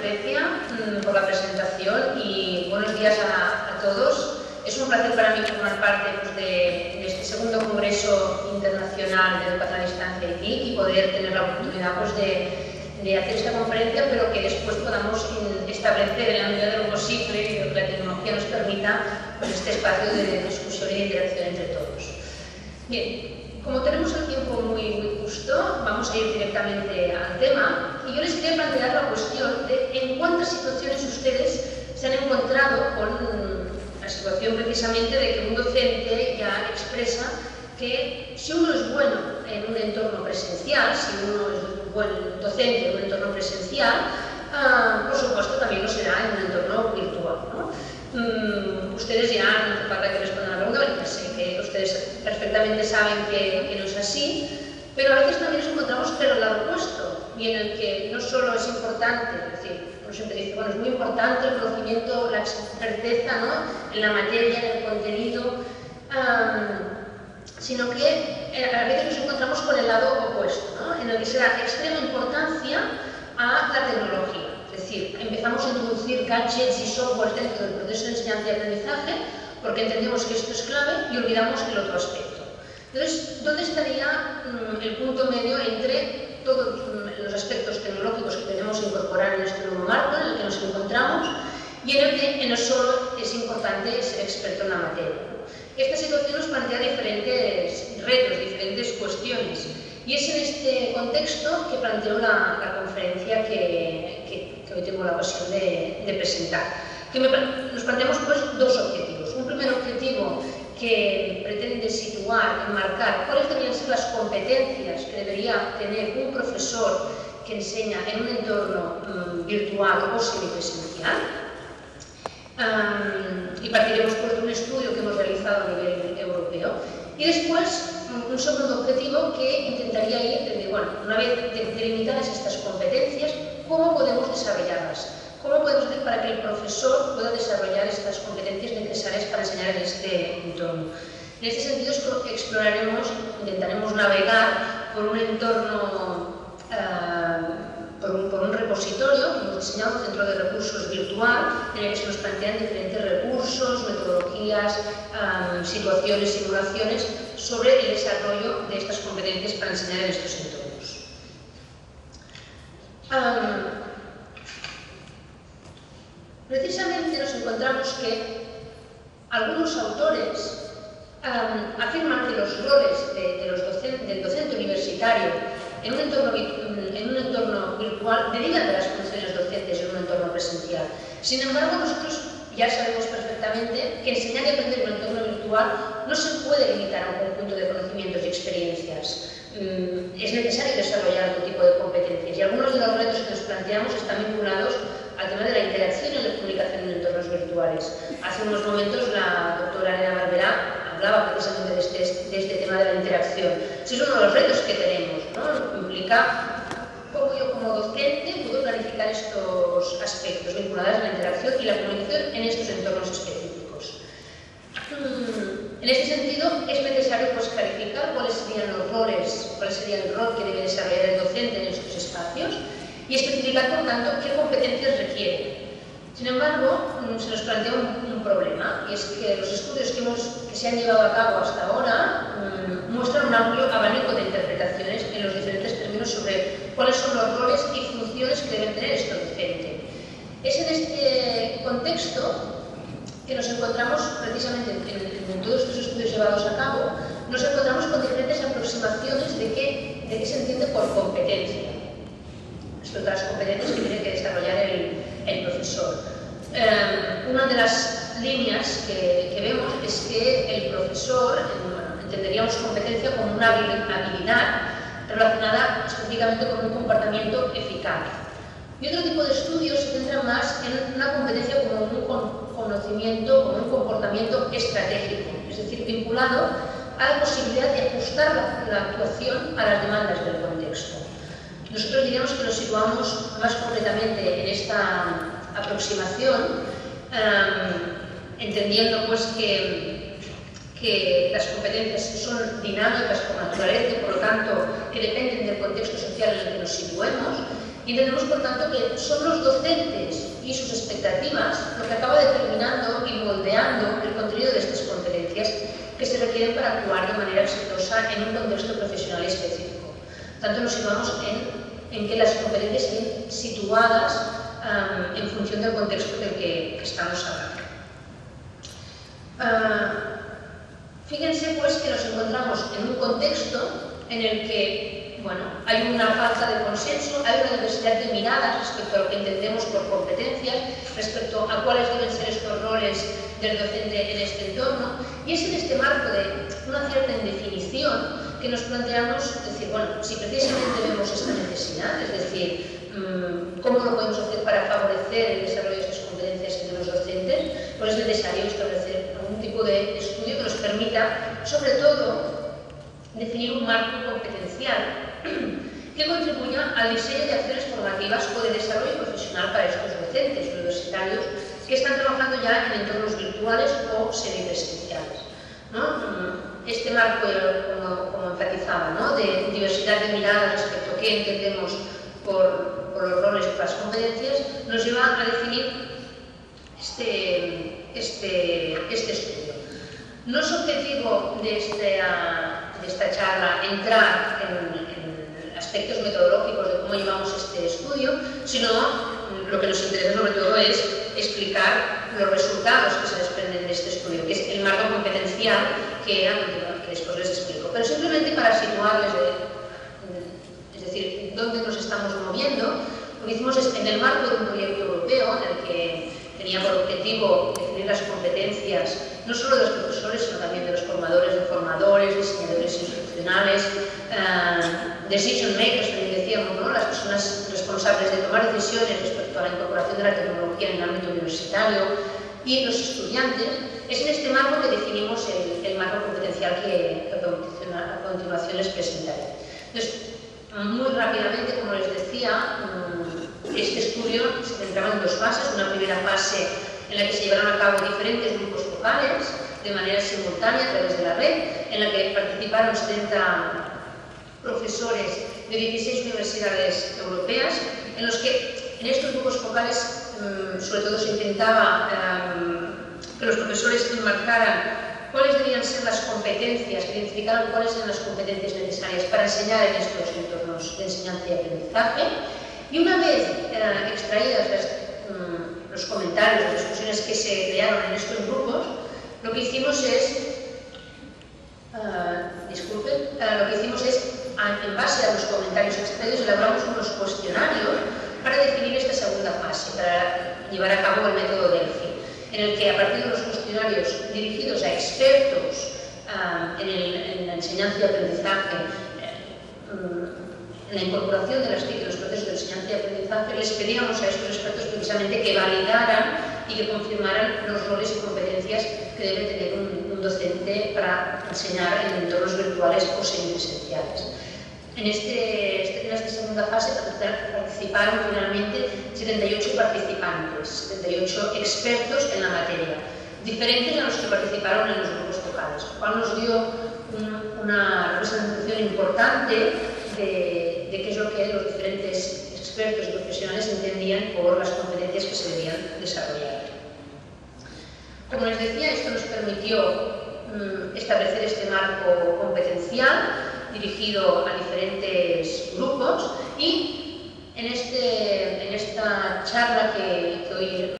Lucrecia, por la presentación y buenos días a todos. Es un placer para mí formar parte de este segundo Congreso Internacional de Educación a Distancia y TIC y poder tener la oportunidad de hacer esta conferencia, pero que después podamos establecer en la medida de lo posible y lo que la tecnología nos permita, pues este espacio de discusión y de interacción entre todos. Bien, como tenemos el tiempo muy justo, vamos a ir directamente al tema y yo les quería plantear la cuestión de en cuántas situaciones ustedes se han encontrado con la situación precisamente de que un docente ya expresa que si uno es bueno en un entorno presencial, si uno es un buen docente en un entorno presencial, por supuesto también lo será en un entorno virtual, ¿no? Ustedes ya no hace falta que respondan a la pregunta, porque sé que ustedes perfectamente saben que no es así, pero a veces también nos encontramos pero al lado opuesto, y en el que no solo es importante, es decir, uno siempre dice, bueno, es muy importante el conocimiento, la certeza, ¿no?, en la materia, en el contenido, sino que a veces nos encontramos con el lado opuesto, ¿no?, en el que se da extrema importancia a la tecnología. Es decir, empezamos a introducir gadgets y software dentro del proceso de enseñanza y aprendizaje porque entendemos que esto es clave y olvidamos el otro aspecto. Entonces, ¿dónde estaría el punto medio entre todos los aspectos tecnológicos que tenemos que incorporar en este nuevo marco en el que nos encontramos y en el que no solo es importante ser experto en la materia? Esta situación nos plantea diferentes retos, diferentes cuestiones, y es en este contexto que planteo la conferencia que hoy tengo la ocasión de presentar. Nos planteamos pues dos objetivos. Un primer objetivo que pretende situar, enmarcar cuáles deberían ser las competencias que debería tener un profesor que enseña en un entorno virtual o semipresencial. Y partiremos pues, de un estudio que hemos realizado a nivel europeo. Y después, un segundo objetivo que intentaría ir de, bueno, una vez delimitadas estas competencias, ¿cómo podemos desarrollarlas? ¿Cómo podemos hacer para que el profesor pueda desarrollar estas competencias necesarias para enseñar en este entorno? En este sentido, exploraremos, intentaremos navegar por un entorno, por un repositorio que hemos diseñado, un centro de recursos virtual, en el que se nos plantean diferentes recursos, metodologías, situaciones, simulaciones sobre el desarrollo de estas competencias para enseñar en estos entornos. Precisamente nos encontramos que algunos autores afirman que los roles del docente universitario en un entorno virtual derivan de las funciones docentes en un entorno presencial. Sin embargo, nosotros ya sabemos perfectamente que enseñar y aprender en un entorno virtual no se puede limitar a un conjunto de conocimientos y experiencias. Es necesario desarrollar otro tipo de competencias y algunos de los retos que nos planteamos están vinculados al tema de la interacción y la comunicación en entornos virtuales. Hace unos momentos la doctora Elena Barberá hablaba precisamente de este tema de la interacción. Ese es uno de los retos que tenemos, ¿no? Implica cómo yo como docente puedo planificar estos aspectos vinculados a la interacción y la comunicación en estos entornos específicos. En este sentido, es necesario pues, clarificar cuáles serían los roles, cuál sería el rol que debe desarrollar el docente en estos espacios y especificar, por tanto, qué competencias requiere. Sin embargo, se nos plantea un problema, y es que los estudios que se han llevado a cabo hasta ahora muestran un amplio abanico de interpretaciones en los diferentes términos sobre cuáles son los roles y funciones que deben tener este docente. Es en este contexto que nos encontramos precisamente en todos estos estudios llevados a cabo, nos encontramos con diferentes aproximaciones de qué se entiende por competencia. Respecto a las competencias que tiene que desarrollar el profesor. Una de las líneas que vemos es que el profesor, entenderíamos competencia como una habilidad relacionada específicamente con un comportamiento eficaz. Y otro tipo de estudios se centran más en una competencia como un conocimiento, como un comportamiento estratégico, es decir, vinculado a la posibilidad de ajustar la actuación a las demandas del contexto. Nosotros diríamos que nos situamos más concretamente en esta aproximación, entendiendo pues, que las competencias son dinámicas por naturaleza y por lo tanto que dependen del contexto social en el que nos situemos, Y entendemos, por tanto, que son los docentes y sus expectativas lo que acaba determinando y moldeando el contenido de estas competencias que se requieren para actuar de manera exitosa en un contexto profesional específico. Tanto nos situamos en que las competencias estén situadas en función del contexto del que estamos hablando. Fíjense pues que nos encontramos en un contexto en el que, bueno, hay una falta de consenso, hay una diversidad de miradas respecto a lo que entendemos por competencias, respecto a cuáles deben ser estos roles del docente en este entorno, y es en este marco de una cierta indefinición que nos planteamos decir, bueno, si precisamente vemos esta necesidad, es decir, cómo lo podemos hacer para favorecer el desarrollo de estas competencias entre los docentes, pues es necesario establecer algún tipo de estudio que nos permita, sobre todo, definir un marco competencial que contribuya al diseño de acciones formativas o de desarrollo profesional para estos docentes universitarios que están trabajando ya en entornos virtuales o semipresenciales, ¿no? Este marco, como enfatizaba, ¿no?, de diversidad de miradas respecto a qué entendemos por los roles y las competencias, nos lleva a definir este estudio. No es objetivo de esta charla entrar en aspectos metodológicos de cómo llevamos este estudio, sino lo que nos interesa sobre todo es explicar los resultados que se desprenden de este estudio, que es el marco competencial que después les explico. Pero simplemente para situarles, es decir, dónde nos estamos moviendo, lo que hicimos es en el marco de un proyecto europeo en el que tenía por objetivo definir las competencias no solo de los profesores, sino también de los formadores, de formadores, diseñadores institucionales, decision makers, como decíamos, ¿no?, las personas responsables de tomar decisiones respecto a la incorporación de la tecnología en el ámbito universitario y los estudiantes. Es en este marco que definimos el marco competencial que a continuación les presentaré. Entonces, muy rápidamente, como les decía, este estudio se centraba en dos fases. Una primera fase en la que se llevaron a cabo diferentes grupos focales de manera simultánea a través de la red, en la que participaron 70 profesores de 16 universidades europeas, en los que en estos grupos focales sobre todo se intentaba que los profesores enmarcaran cuáles debían ser las competencias, que identificaran cuáles eran las competencias necesarias para enseñar en estos entornos de enseñanza y aprendizaje. Y una vez extraídas los comentarios, las discusiones que se crearon en estos grupos, lo que hicimos es, en base a los comentarios extraídos, elaboramos unos cuestionarios para definir esta segunda fase, para llevar a cabo el método Delphi, en el que a partir de los cuestionarios dirigidos a expertos en la enseñanza y aprendizaje, en la incorporación de las TIC en los procesos de enseñanza y aprendizaje, les pedíamos a estos expertos precisamente que validaran y que confirmaran los roles y competencias que debe tener un docente para enseñar en entornos virtuales o semipresenciales. En esta segunda fase participaron finalmente 78 participantes, 78 expertos en la materia, diferentes a los que participaron en los grupos focales, lo cual nos dio una representación importante de qué es lo que los diferentes expertos y profesionales entendían por las competencias que se debían desarrollar. Como les decía, esto nos permitió establecer este marco competencial dirigido a diferentes grupos y en esta charla que hoy